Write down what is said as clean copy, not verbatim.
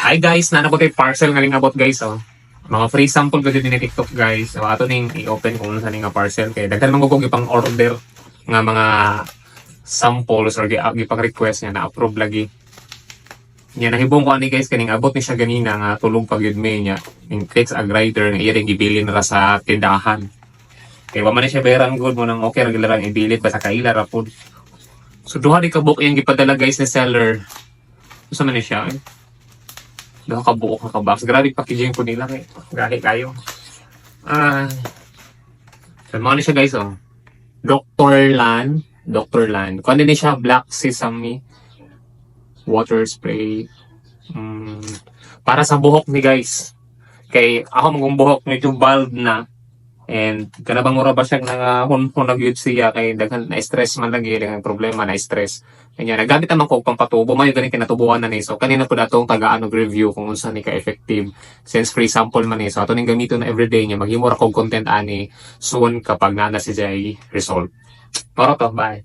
Hi guys, nanabot ay parcel nga abot guys oh. Mga free sample ko din ni TikTok guys. So ato ning i-open kung ano sa nga parcel kay daghan man ko ipang order nga mga samples or gipang request niya na approve lagi. Nya nahibong ko ani guys kaning abot ni siya ganina nga tulong pag yun may niya. Ning text ag rider nga iya ring gibilin ra sa tindahan. Kay wa man ni siya bayaran good mo nang okay ra gilarang ibilin pa sa kaila ra pud. So duha di ka book yung gipadala guys ni seller. Usa man ni siya eh. Duha ka buok ka box. Grabe packaging ko nila kay gahi kayo. So mo ni siya guys oh. Dr. Land. Kuan din siya black sesame water spray. Para sa buhok ni guys. Kay ako magong buhok medyo bald na. And kanabang mura ba siya nga hunhunag yun siya kay daghan na stress man lagi daghan problema na stress. Kanya nagamit naman ko pampatubo may ganing kinatubuan na ni. So kanina po datong taga-ano review kung unsa ni ka effective since free sample man ni. So ato ning gamiton na everyday niya maghimo ra kog content ani soon kapag na si Jay result. Para to, bye.